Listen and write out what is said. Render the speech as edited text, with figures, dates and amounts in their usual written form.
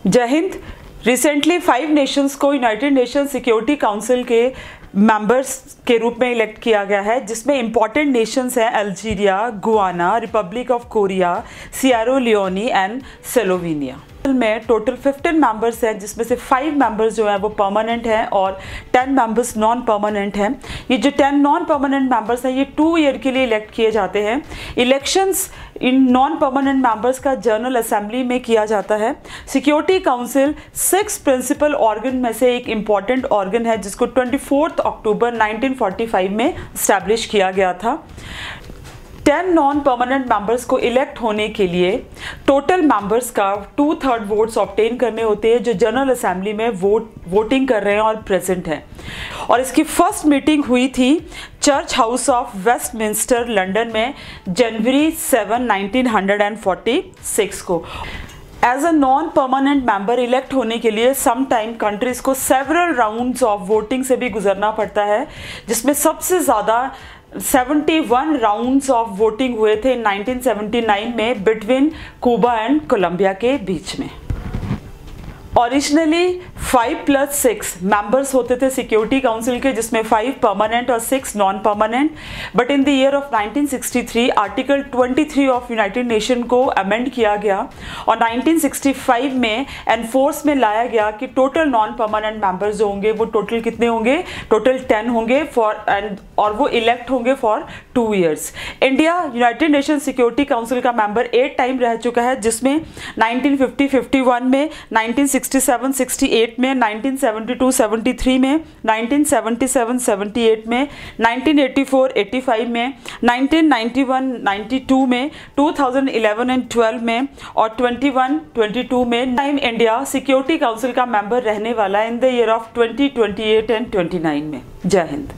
जय Hind. Recently 5 Nations को United nation security council के मेंबर्स के रूप में इलेक्ट किया गया है, जिसमें इंपॉर्टेंट नेशंस हैं Algeria, Guana, Republic of Korea, Sierra Leone and Slovenia. में टोटल 15 मेंबर्स हैं, जिसमें से 5 मेंबर्स जो हैं वो परमानेंट हैं और 10 मेंबर्स नॉन परमानेंट हैं। ये जो 10 नॉन परमानेंट मेंबर्स हैं ये 2 ईयर के लिए इलेक्ट किए जाते हैं। Elections in non permanent members का जनरल असेंबली में किया जाता है। सिक्योरिटी काउंसिल 6 प्रिंसिपल ऑर्गन में से एक इम्पॉर्टेंट ऑर्गन है, जिसको 24 अक्टूबर 1945 में इस्टेब्लिश किया गया था। 10 नॉन परमानेंट मेंबर्स को इलेक्ट होने के लिए टोटल मेंबर्स का 2/3 वोट्स ऑब्टेन करने होते हैं, जो जनरल असेंबली में वोटिंग कर रहे हैं और प्रेजेंट हैं। और इसकी फर्स्ट मीटिंग हुई थी church house of Westminster London में जनवरी 7, 1946 को। As a non permanent member elect होने के लिए सम टाइम कंट्रीज को सेवरल राउंड्स ऑफ वोटिंग से भी गुजरना पड़ता है, जिसमें सबसे ज़्यादा 71 राउंड्स ऑफ वोटिंग हुए थे 1979 में बिटवीन क्यूबा एंड कोलंबिया के बीच में। ओरिजिनली 5+6 मेंबर्स होते थे सिक्योरिटी काउंसिल के, जिसमें 5 परमानेंट और 6 non permanent. But in the year of 1963 article 23 of United nation को अमेंड किया गया और 1965 में एनफोर्स में लाया गया कि टोटल नॉन परमानेंट मेंबर्स जो होंगे वो टोटल कितने होंगे, टोटल 10 होंगे और वो इलेक्ट होंगे for 2 years. India United nation security council का मेंबर 8 टाइम रह चुका है, जिसमें 1950-51 में, 1967-68 में, 1972-73 में, 1977-78 में, 1984-85 में, 1991-92 में, 2011 एंड 12 में और 21-22 में। टाइम इंडिया सिक्योरिटी काउंसिल का मेंबर रहने वाला in the year of 2028 and 29 में। जय हिंद।